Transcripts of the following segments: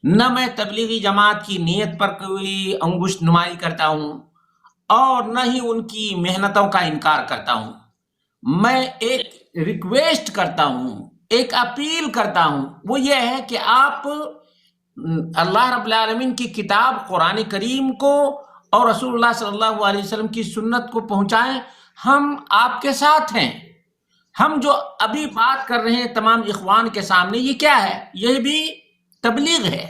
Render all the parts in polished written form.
نہ میں تبلیغی جماعت کی نیت پر کوئی انگشت نمائی کرتا ہوں اور نہ ہی ان کی محنتوں کا انکار کرتا ہوں۔ میں ایک ریکویسٹ کرتا ہوں، ایک اپیل کرتا ہوں، وہ یہ ہے کہ آپ اللہ رب العالمین کی کتاب قرآن کریم کو اور رسول اللہ صلی اللہ علیہ وسلم کی سنت کو پہنچائیں۔ ہم آپ کے ساتھ ہیں۔ ہم جو ابھی بات کر رہے ہیں تمام اخوان کے سامنے، یہ کیا ہے؟ یہ بھی تبلیغ ہے۔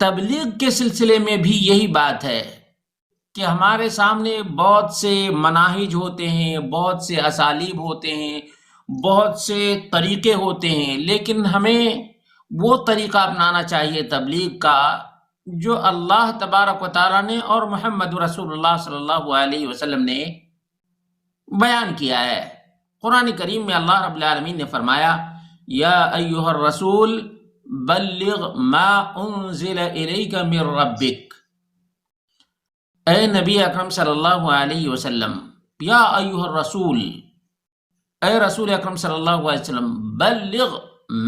تبلیغ کے سلسلے میں بھی یہی بات ہے کہ ہمارے سامنے بہت سے مناہج ہوتے ہیں، بہت سے اسالیب ہوتے ہیں، بہت سے طریقے ہوتے ہیں، لیکن ہمیں وہ طریقہ اپنانا چاہیے تبلیغ کا جو اللہ تبارک و تعالیٰ نے اور محمد رسول اللہ صلی اللہ علیہ وسلم نے بیان کیا ہے۔ قرآن کریم میں اللہ رب العالمین نے فرمایا، یا ایھا الرسول بلغ ما انزل الیک من ربک، اے نبی اکرم صلی اللہ علیہ وسلم، یا ایھا الرسول، اے رسول اکرم صلی اللہ علیہ وسلم، بلغ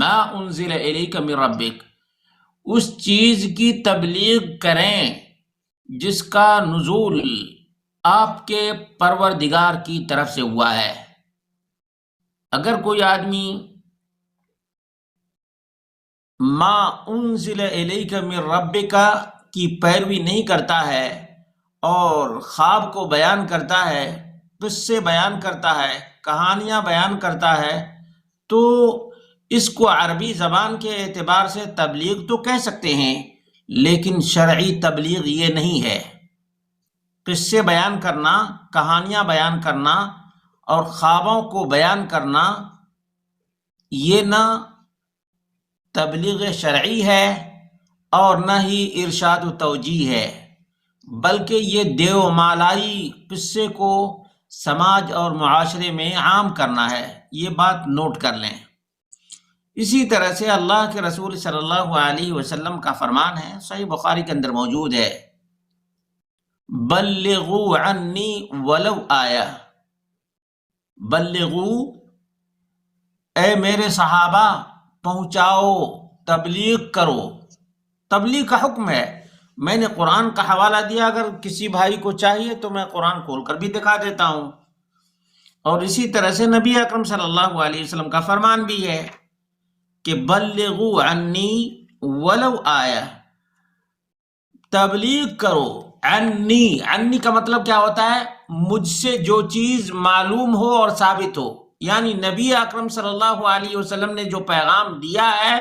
ما انزل الیک من ربک، اس چیز کی تبلیغ کریں جس کا نزول آپ کے پروردگار کی طرف سے ہوا ہے۔ اگر کوئی آدمی ما انزل الیک من ربک کی پیروی نہیں کرتا ہے اور خواب کو بیان کرتا ہے، قصے بیان کرتا ہے، کہانیاں بیان کرتا ہے، تو اس کو عربی زبان کے اعتبار سے تبلیغ تو کہہ سکتے ہیں، لیکن شرعی تبلیغ یہ نہیں ہے۔ قصے بیان کرنا، کہانیاں بیان کرنا اور خوابوں کو بیان کرنا، یہ نہ تبلیغ شرعی ہے اور نہ ہی ارشاد و توجیہ ہے، بلکہ یہ دیو مالائی قصے کو سماج اور معاشرے میں عام کرنا ہے۔ یہ بات نوٹ کر لیں۔ اسی طرح سے اللہ کے رسول صلی اللہ علیہ وسلم کا فرمان ہے، صحیح بخاری کے اندر موجود ہے، بلغوا عنی ولو آیہ، بلغوا، اے میرے صحابہ پہنچاؤ، تبلیغ کرو۔ تبلیغ کا حکم ہے۔ میں نے قرآن کا حوالہ دیا، اگر کسی بھائی کو چاہیے تو میں قرآن کھول کر بھی دکھا دیتا ہوں، اور اسی طرح سے نبی اکرم صلی اللہ علیہ وسلم کا فرمان بھی ہے کہ بلغوا عنی ولو آیہ، تبلیغ کرو عنی۔ عنی کا مطلب کیا ہوتا ہے؟ مجھ سے جو چیز معلوم ہو اور ثابت ہو، یعنی نبی اکرم صلی اللہ علیہ وسلم نے جو پیغام دیا ہے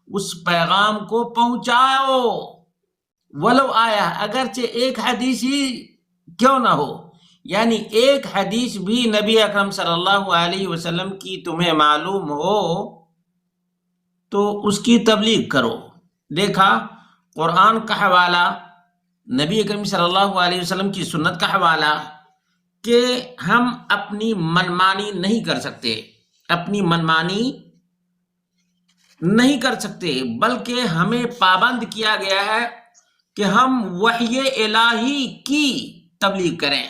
اس پیغام کو پہنچاؤ، ولو آیا، اگرچہ ایک حدیث ہی کیوں نہ ہو، یعنی ایک حدیث بھی نبی اکرم صلی اللہ علیہ وسلم کی تمہیں معلوم ہو تو اس کی تبلیغ کرو۔ دیکھا، قرآن کا حوالہ، نبی اکرم صلی اللہ علیہ وسلم کی سنت کا حوالہ، کہ ہم اپنی منمانی نہیں کر سکتے، اپنی منمانی نہیں کر سکتے، بلکہ ہمیں پابند کیا گیا ہے کہ ہم وحی الہی کی تبلیغ کریں۔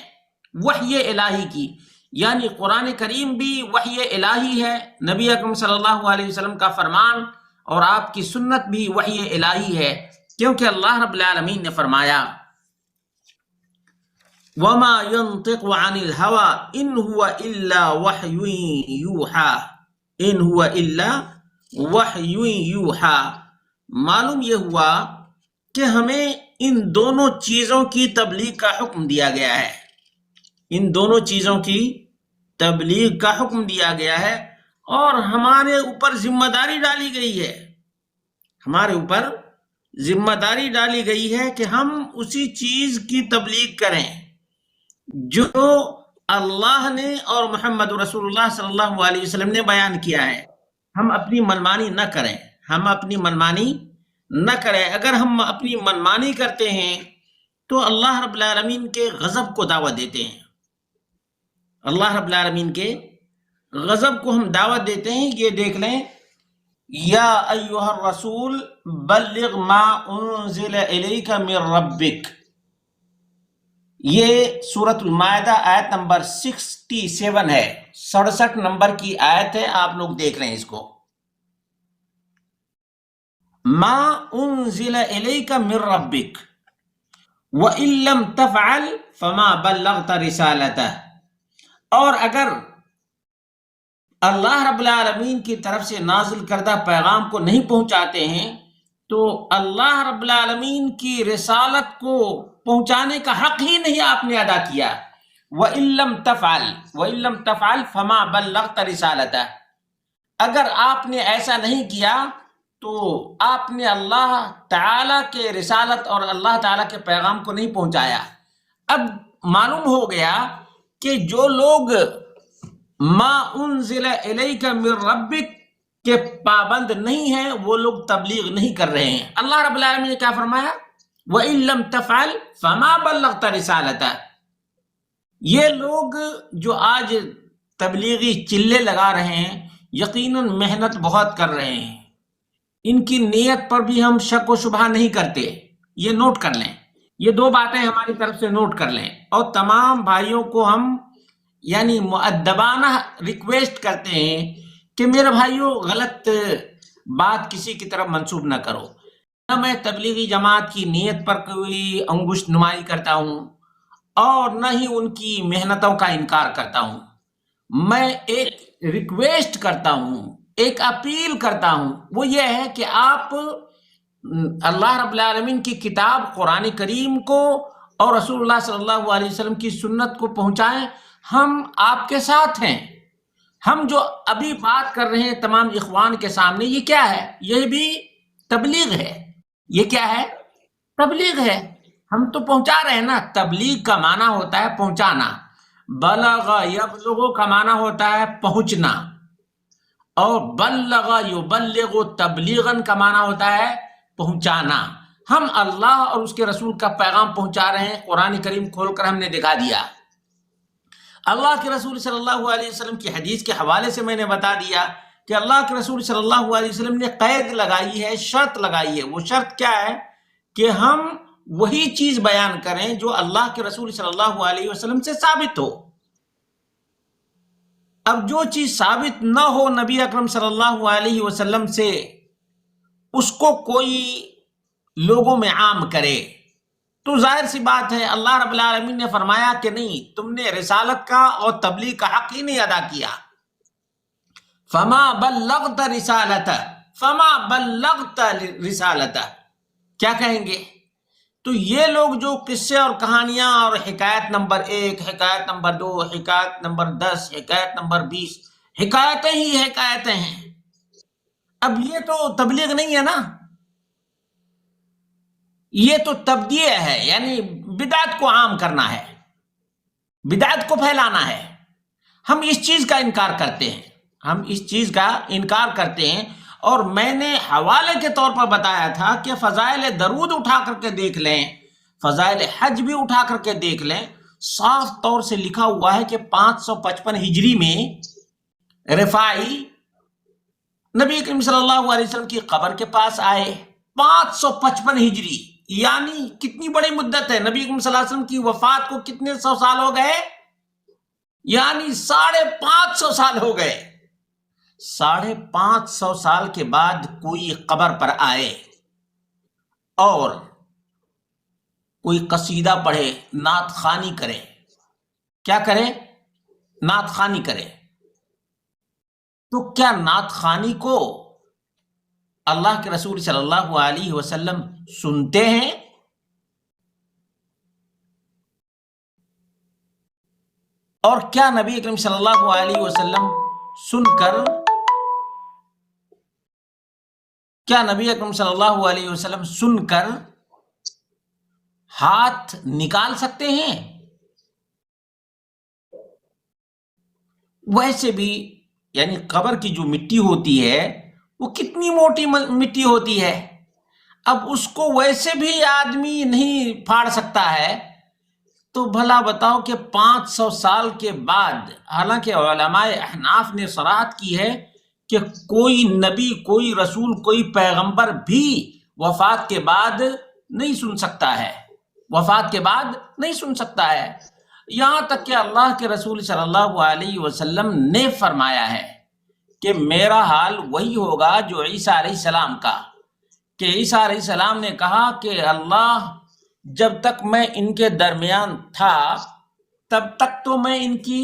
وحی الہی کی، یعنی قرآن کریم بھی وحی الہی ہے، نبی اکرم صلی اللہ علیہ وسلم کا فرمان اور آپ کی سنت بھی وحی الہی ہے، کیونکہ اللہ رب العالمین نے فرمایا، وما ينطق عن الهوى ان هو الا وحی یوحی، ان هو الا وحی یوحی۔ معلوم یہ ہوا کہ ہمیں ان دونوں چیزوں کی تبلیغ کا حکم دیا گیا ہے، ان دونوں چیزوں کی تبلیغ کا حکم دیا گیا ہے، اور ہمارے اوپر ذمہ داری ڈالی گئی ہے، ہمارے اوپر ذمہ داری ڈالی گئی ہے کہ ہم اسی چیز کی تبلیغ کریں جو اللہ نے اور محمد رسول اللہ صلی اللہ علیہ وسلم نے بیان کیا ہے۔ ہم اپنی منمانی نہ کریں، ہم اپنی منمانی نہ کریں۔ اگر ہم اپنی منمانی کرتے ہیں تو اللہ رب العالمین کے غضب کو دعوت دیتے ہیں، اللہ رب العالمین کے غضب کو ہم دعوت دیتے ہیں۔ یہ دیکھ لیں، یا ایھا الرسول بلغ ما انزل الیک من ربک، یہ سورۃ المائدہ آیت نمبر 67 ہے، 67 نمبر کی آیت ہے، آپ لوگ دیکھ رہے ہیں اس کو۔ ما انزل الیک من ربک وَإِن لَّمْ تَفْعَلْ فَمَا بَلَّغْتَ رِسَالَتَهُ، اور اگر اللہ رب العالمین کی طرف سے نازل کردہ پیغام کو نہیں پہنچاتے ہیں تو اللہ رب العالمین کی رسالت کو پہنچانے کا حق ہی نہیں آپ نے ادا کیا۔ وَإِن لَّمْ تَفْعَلْ فَمَا بَلَّغْتَ رِسَالَتَهُ، اگر آپ نے ایسا نہیں کیا تو آپ نے اللہ تعالیٰ کے رسالت اور اللہ تعالیٰ کے پیغام کو نہیں پہنچایا۔ اب معلوم ہو گیا کہ جو لوگ ما انزل الیک من ربک کے پابند نہیں ہیں وہ لوگ تبلیغ نہیں کر رہے ہیں۔ اللہ رب العالمین نے کیا فرمایا؟ وَإِن لَّمْ تَفْعَلْ فَمَا بَلَّغْتَ رِسَالَتَهُ۔ یہ لوگ جو آج تبلیغی چلے لگا رہے ہیں یقیناً محنت بہت کر رہے ہیں، ان کی نیت پر بھی ہم شک و شبہ نہیں کرتے، یہ نوٹ کر لیں، یہ دو باتیں ہماری طرف سے نوٹ کر لیں، اور تمام بھائیوں کو ہم یعنی مؤدبانہ ریکویسٹ کرتے ہیں کہ میرے بھائیوں غلط بات کسی کی طرف منسوب نہ کرو۔ نہ میں تبلیغی جماعت کی نیت پر کوئی انگشت نمائی کرتا ہوں اور نہ ہی ان کی محنتوں کا انکار کرتا ہوں، میں ایک ریکویسٹ کرتا ہوں، ایک اپیل کرتا ہوں، وہ یہ ہے کہ آپ اللہ رب العالمین کی کتاب قرآن کریم کو اور رسول اللہ صلی اللہ علیہ وسلم کی سنت کو پہنچائیں۔ ہم آپ کے ساتھ ہیں۔ ہم جو ابھی بات کر رہے ہیں تمام اخوان کے سامنے، یہ کیا ہے؟ یہ بھی تبلیغ ہے۔ یہ کیا ہے؟ تبلیغ ہے۔ ہم تو پہنچا رہے ہیں نا۔ تبلیغ کا معنی ہوتا ہے پہنچانا، بلغ یبلغ کا معنی ہوتا ہے پہنچنا، اور بلغ یبلغ تبلیغاً کا معنی ہوتا ہے پہنچانا۔ ہم اللہ اور اس کے رسول کا پیغام پہنچا رہے ہیں۔ قرآن کریم کھول کر ہم نے دکھا دیا، اللہ کے رسول صلی اللہ علیہ وسلم کی حدیث کے حوالے سے میں نے بتا دیا کہ اللہ کے رسول صلی اللہ علیہ وسلم نے قید لگائی ہے، شرط لگائی ہے۔ وہ شرط کیا ہے؟ کہ ہم وہی چیز بیان کریں جو اللہ کے رسول صلی اللہ علیہ وسلم سے ثابت ہو۔ اب جو چیز ثابت نہ ہو نبی اکرم صلی اللہ علیہ وسلم سے، اس کو کوئی لوگوں میں عام کرے تو ظاہر سی بات ہے اللہ رب العالمین نے فرمایا کہ نہیں، تم نے رسالت کا اور تبلیغ کا حق ہی نہیں ادا کیا۔ فما بلغت رسالتہ، فما بلغت رسالتہ، کیا کہیں گے؟ تو یہ لوگ جو قصے اور کہانیاں اور حکایت نمبر 1، حکایت نمبر 2، حکایت نمبر 10، حکایت نمبر 20، حکایتیں ہی حکایتیں ہیں، اب یہ تو تبلیغ نہیں ہے نا، یہ تو تبدیع ہے، یعنی بدعت کو عام کرنا ہے، بدعت کو پھیلانا ہے۔ ہم اس چیز کا انکار کرتے ہیں، ہم اس چیز کا انکار کرتے ہیں۔ اور میں نے حوالے کے طور پر بتایا تھا کہ فضائل درود اٹھا کر کے دیکھ لیں، فضائل حج بھی اٹھا کر کے دیکھ لیں، صاف طور سے لکھا ہوا ہے کہ 555 ہجری میں رفاعی نبی کریم صلی اللہ علیہ وسلم کی قبر کے پاس آئے۔ 555 ہجری یعنی کتنی بڑی مدت ہے؟ نبی کریم صلی اللہ علیہ وسلم کی وفات کو کتنے سو سال ہو گئے؟ یعنی 550 سال ہو گئے۔ 550 سال کے بعد کوئی قبر پر آئے اور کوئی قصیدہ پڑھے، نعت خوانی کرے، کیا کرے؟ نعت خوانی کرے۔ تو کیا نعت خوانی کو اللہ کے رسول صلی اللہ علیہ وسلم سنتے ہیں؟ اور کیا نبی اکرم صلی اللہ علیہ وسلم سن کر، کیا نبی اکرم صلی اللہ علیہ وسلم سن کر ہاتھ نکال سکتے ہیں؟ ویسے بھی یعنی قبر کی جو مٹی ہوتی ہے وہ کتنی موٹی مٹی ہوتی ہے، اب اس کو ویسے بھی آدمی نہیں پھاڑ سکتا ہے، تو بھلا بتاؤ کہ 500 سال کے بعد، حالانکہ علماء احناف نے صراحت کی ہے کہ کوئی نبی، کوئی رسول، کوئی پیغمبر بھی وفات کے بعد نہیں سن سکتا ہے، وفات کے بعد نہیں سن سکتا ہے، یہاں تک کہ اللہ کے رسول صلی اللہ علیہ وسلم نے فرمایا ہے کہ میرا حال وہی ہوگا جو عیسیٰ علیہ السلام کا، کہ عیسیٰ علیہ السلام نے کہا کہ اللہ جب تک میں ان کے درمیان تھا تب تک تو میں ان کی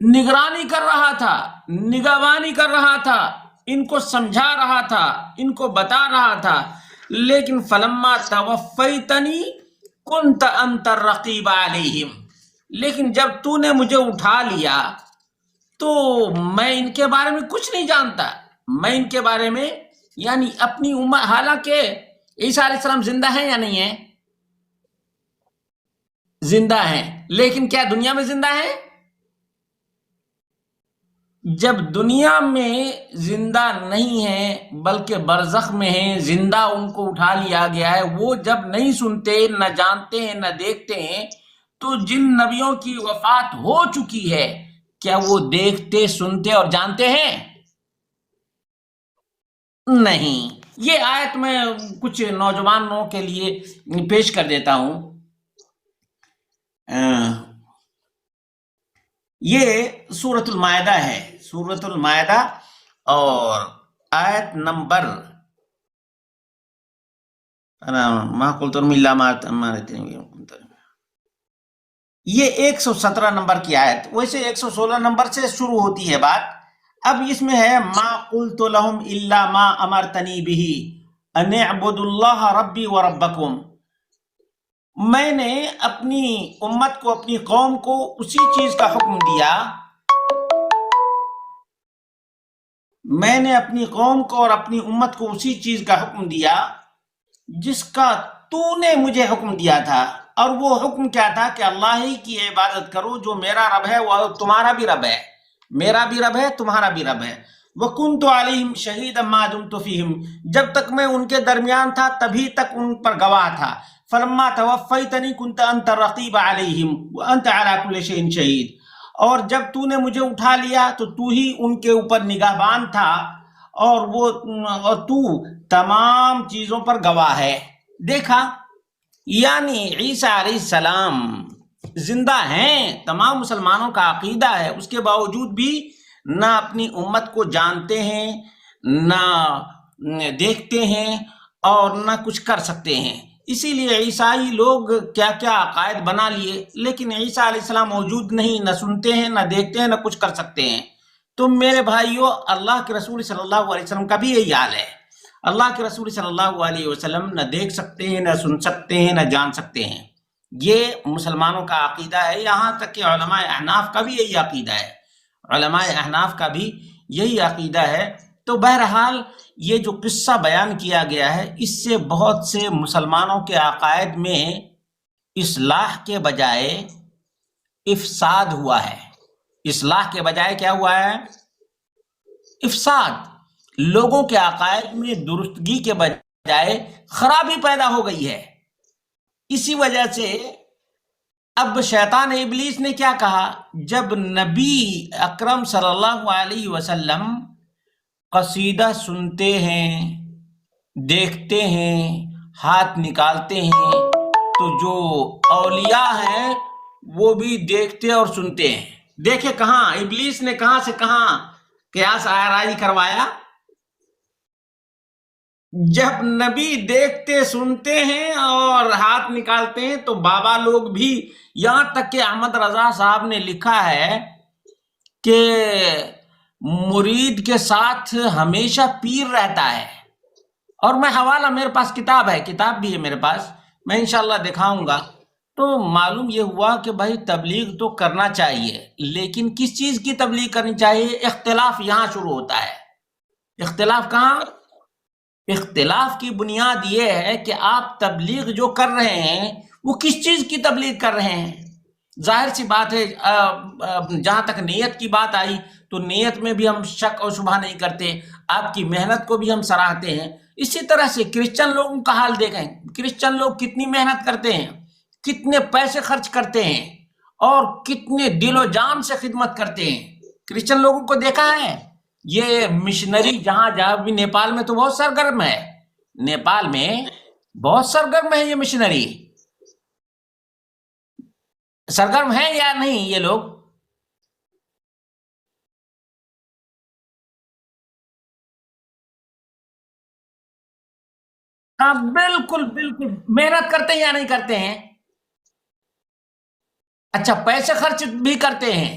نگرانی کر رہا تھا، نگہبانی کر رہا تھا، ان کو سمجھا رہا تھا، ان کو بتا رہا تھا، لیکن فلما توفیتنی کنت انت الرقیب علیہم، لیکن جب تو نے مجھے اٹھا لیا تو میں ان کے بارے میں کچھ نہیں جانتا، میں ان کے بارے میں یعنی اپنی امت، حالانکہ عیسیٰ علیہ السلام زندہ ہیں یا نہیں ہیں؟ زندہ ہیں، لیکن کیا دنیا میں زندہ ہیں؟ جب دنیا میں زندہ نہیں ہیں بلکہ برزخ میں ہیں، زندہ ان کو اٹھا لیا گیا ہے، وہ جب نہیں سنتے، نہ جانتے ہیں، نہ دیکھتے ہیں، تو جن نبیوں کی وفات ہو چکی ہے کیا وہ دیکھتے، سنتے اور جانتے ہیں؟ نہیں۔ یہ آیت میں کچھ نوجوانوں کے لیے پیش کر دیتا ہوں۔ یہ سورۃ المائدہ ہے، سورۃ المائدہ، اور آیت نمبر یہ 117 نمبر کی آیت، ویسے 116 نمبر سے شروع ہوتی ہے بات۔ اب اس میں ہے ما قلت لهم الا ما امرتنی به ان اعبدوا اللہ ربی وربکم، میں نے اپنی امت کو، اپنی قوم کو اسی چیز کا حکم دیا، میں نے اپنی قوم کو اور اپنی امت کو اسی چیز کا حکم دیا جس کا تو نے مجھے حکم دیا تھا، اور وہ حکم کیا تھا کہ اللہ ہی کی عبادت کرو، جو میرا رب ہے وہ تمہارا بھی رب ہے، میرا بھی رب ہے، تمہارا بھی رب ہے۔ وَكُنْتُ عَلَيْهِمْ شَهِيدًا مَا دُمْتُ فِيهِمْ، جب تک میں ان کے درمیان تھا تبھی تک ان پر گواہ تھا۔ فَلَمَّا تَوَفَّيْتَنِي كُنْتَ أَنْتَ الرَّقِيبَ عَلَيْهِمْ وَأَنْتَ عَلَى كُلِّ شَيْءٍ شَهِيدٌ، اور جب تو نے مجھے اٹھا لیا تو تو ہی ان کے اوپر نگہبان تھا، اور تو تمام چیزوں پر گواہ ہے۔ دیکھا، یعنی عیسیٰ علیہ السلام زندہ ہیں، تمام مسلمانوں کا عقیدہ ہے، اس کے باوجود بھی نہ اپنی امت کو جانتے ہیں، نہ دیکھتے ہیں، اور نہ کچھ کر سکتے ہیں۔ اسی لیے عیسائی لوگ کیا کیا عقائد بنا لیے، لیکن عیسیٰ علیہ السلام موجود نہیں، نہ سنتے ہیں، نہ دیکھتے ہیں، نہ کچھ کر سکتے ہیں۔ تو میرے بھائیوں، اللہ کے رسول صلی اللہ علیہ وسلم کا بھی یہی حال ہے۔ اللہ کے رسول صلی اللہ علیہ وسلم نہ دیکھ سکتے ہیں، نہ سن سکتے ہیں، نہ جان سکتے ہیں۔ یہ مسلمانوں کا عقیدہ ہے، یہاں تک کہ علماء احناف کا بھی یہی عقیدہ ہے، علماء احناف کا بھی یہی عقیدہ ہے۔ تو بہرحال یہ جو قصہ بیان کیا گیا ہے، اس سے بہت سے مسلمانوں کے عقائد میں اصلاح کے بجائے افساد ہوا ہے۔ اصلاح کے بجائے کیا ہوا ہے؟ افساد۔ لوگوں کے عقائد میں درستگی کے بجائے خرابی پیدا ہو گئی ہے۔ اسی وجہ سے اب شیطان ابلیس نے کیا کہا، جب نبی اکرم صلی اللہ علیہ وسلم قصیدہ سنتے ہیں، دیکھتے ہیں، ہاتھ نکالتے ہیں، تو جو اولیاء ہیں وہ بھی دیکھتے اور سنتے ہیں۔ دیکھیں کہاں ابلیس نے کہاں سے کہاں قیاس آرائی کروایا۔ جب نبی دیکھتے، سنتے ہیں اور ہاتھ نکالتے ہیں تو بابا لوگ بھی، یہاں تک کہ احمد رضا صاحب نے لکھا ہے کہ مرید کے ساتھ ہمیشہ پیر رہتا ہے، اور میں حوالہ، میرے پاس کتاب ہے، کتاب بھی ہے میرے پاس، میں انشاءاللہ دکھاؤں گا۔ تو معلوم یہ ہوا کہ بھائی تبلیغ تو کرنا چاہیے، لیکن کس چیز کی تبلیغ کرنی چاہیے؟ اختلاف یہاں شروع ہوتا ہے۔ اختلاف کہاں؟ اختلاف کی بنیاد یہ ہے کہ آپ تبلیغ جو کر رہے ہیں وہ کس چیز کی تبلیغ کر رہے ہیں۔ ظاہر سی بات ہے، جہاں تک نیت کی بات آئی تو نیت میں بھی ہم شک اور شبہ نہیں کرتے، آپ کی محنت کو بھی ہم سراہتے ہیں۔ اسی طرح سے کرسچن لوگوں کا حال دیکھیں، کرسچن لوگ کتنی محنت کرتے ہیں، کتنے پیسے خرچ کرتے ہیں، اور کتنے دل و جان سے خدمت کرتے ہیں۔ کرسچن لوگوں کو دیکھا ہے، یہ مشنری جہاں جہاں بھی، نیپال میں تو بہت سرگرم ہے، نیپال میں بہت سرگرم ہے یہ مشنری۔ سرگرم ہے یا نہیں یہ لوگ؟ ہاں بالکل بالکل، محنت کرتے ہیں یا نہیں کرتے ہیں؟ اچھا، پیسے خرچ بھی کرتے ہیں؟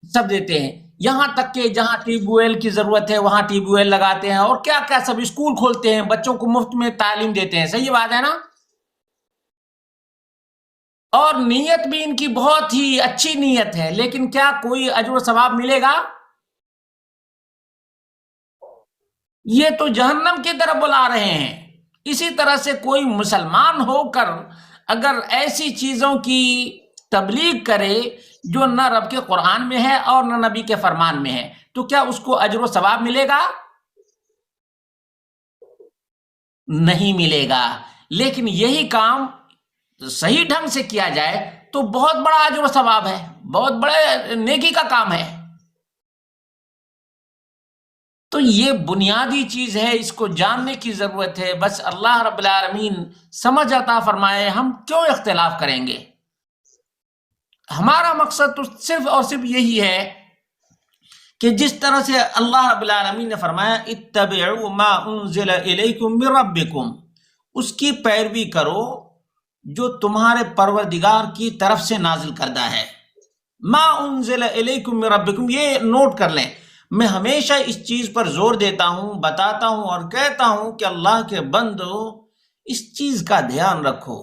سب دیتے ہیں، یہاں تک کہ جہاں ٹیوب ویل کی ضرورت ہے وہاں ٹیوب ویل لگاتے ہیں، اور کیا کیا سب اسکول کھولتے ہیں، بچوں کو مفت میں تعلیم دیتے ہیں، صحیح بات ہے نا؟ اور نیت بھی ان کی بہت ہی اچھی نیت ہے، لیکن کیا کوئی اجر و ثواب ملے گا؟ یہ تو جہنم کی طرف بلا رہے ہیں۔ اسی طرح سے کوئی مسلمان ہو کر اگر ایسی چیزوں کی تبلیغ کرے جو نہ رب کے قرآن میں ہے اور نہ نبی کے فرمان میں ہے، تو کیا اس کو اجر و ثواب ملے گا؟ نہیں ملے گا۔ لیکن یہی کام صحیح ڈھنگ سے کیا جائے تو بہت بڑا اجر و ثواب ہے، بہت بڑے نیکی کا کام ہے۔ تو یہ بنیادی چیز ہے، اس کو جاننے کی ضرورت ہے۔ بس اللہ رب العالمین سمجھ عطا فرمائے، ہم کیوں اختلاف کریں گے؟ ہمارا مقصد تو صرف اور صرف یہی ہے کہ جس طرح سے اللہ رب العالمین نے فرمایا اتبعوا ما انزل الیکم من ربکم، اس کی پیروی کرو جو تمہارے پروردگار کی طرف سے نازل کردہ ہے۔ ما انزل الیکم من ربکم، یہ نوٹ کر لیں، میں ہمیشہ اس چیز پر زور دیتا ہوں، بتاتا ہوں اور کہتا ہوں کہ اللہ کے بندو اس چیز کا دھیان رکھو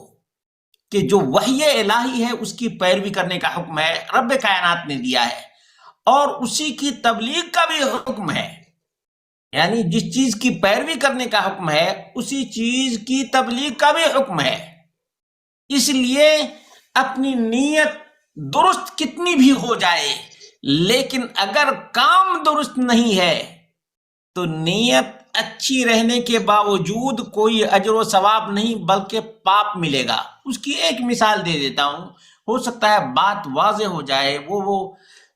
کہ جو وحی الہی ہے اس کی پیروی کرنے کا حکم ہے، رب کائنات نے دیا ہے، اور اسی کی تبلیغ کا بھی حکم ہے۔ یعنی جس چیز کی پیروی کرنے کا حکم ہے اسی چیز کی تبلیغ کا بھی حکم ہے۔ اس لیے اپنی نیت درست کتنی بھی ہو جائے، لیکن اگر کام درست نہیں ہے تو نیت اچھی رہنے کے باوجود کوئی اجر و ثواب نہیں بلکہ پاپ ملے گا۔ اس کی ایک مثال دے دیتا ہوں، ہو سکتا ہے بات واضح ہو جائے۔ وہ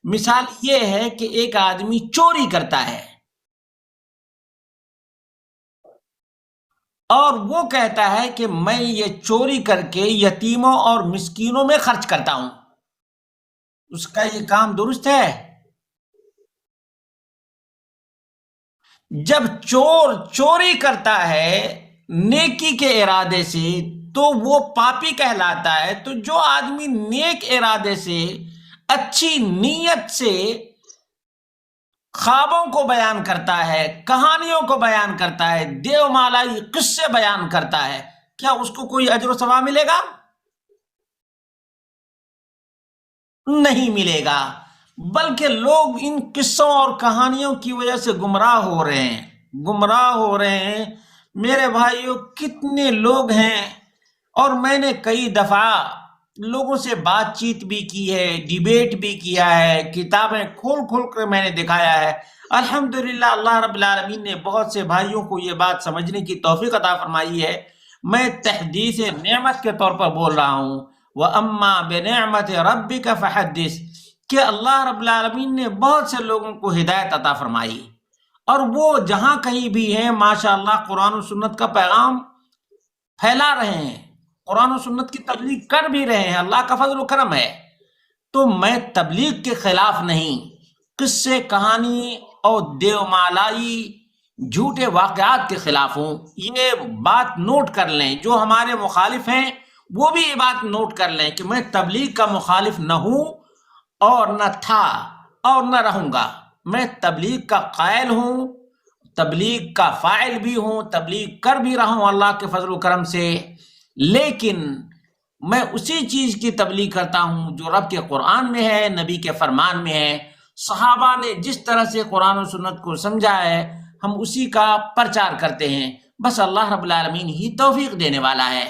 مثال یہ ہے کہ ایک آدمی چوری کرتا ہے اور وہ کہتا ہے کہ میں یہ چوری کر کے یتیموں اور مسکینوں میں خرچ کرتا ہوں، اس کا یہ کام درست ہے؟ جب چور چوری کرتا ہے نیکی کے ارادے سے تو وہ پاپی کہلاتا ہے۔ تو جو آدمی نیک ارادے سے، اچھی نیت سے خوابوں کو بیان کرتا ہے، کہانیوں کو بیان کرتا ہے، دیو مالائی قصے بیان کرتا ہے، کیا اس کو کوئی اجر و ثواب ملے گا؟ نہیں ملے گا، بلکہ لوگ ان قصوں اور کہانیوں کی وجہ سے گمراہ ہو رہے ہیں، گمراہ ہو رہے ہیں۔ میرے بھائیوں، کتنے لوگ ہیں، اور میں نے کئی دفعہ لوگوں سے بات چیت بھی کی ہے، ڈیبیٹ بھی کیا ہے، کتابیں کھول کھول کر میں نے دکھایا ہے۔ الحمدللہ اللہ رب العالمین نے بہت سے بھائیوں کو یہ بات سمجھنے کی توفیق عطا فرمائی ہے۔ میں تحدیث نعمت کے طور پر بول رہا ہوں، وَأَمَّا بِنِعْمَةِ رَبِّكَ فَحَدِّثْ، کہ اللہ رب العالمین نے بہت سے لوگوں کو ہدایت عطا فرمائی، اور وہ جہاں کہیں بھی ہیں ماشاءاللہ قرآن و سنت کا پیغام پھیلا رہے ہیں، قرآن و سنت کی تبلیغ کر بھی رہے ہیں، اللہ کا فضل و کرم ہے۔ تو میں تبلیغ کے خلاف نہیں، قصے کہانی اور دیو مالائی جھوٹے واقعات کے خلاف ہوں۔ یہ بات نوٹ کر لیں، جو ہمارے مخالف ہیں وہ بھی یہ بات نوٹ کر لیں کہ میں تبلیغ کا مخالف نہ ہوں اور نہ تھا اور نہ رہوں گا۔ میں تبلیغ کا قائل ہوں، تبلیغ کا فاعل بھی ہوں، تبلیغ کر بھی رہا ہوں اللہ کے فضل و کرم سے، لیکن میں اسی چیز کی تبلیغ کرتا ہوں جو رب کے قرآن میں ہے، نبی کے فرمان میں ہے، صحابہ نے جس طرح سے قرآن و سنت کو سمجھا ہے ہم اسی کا پرچار کرتے ہیں۔ بس اللہ رب العالمین ہی توفیق دینے والا ہے۔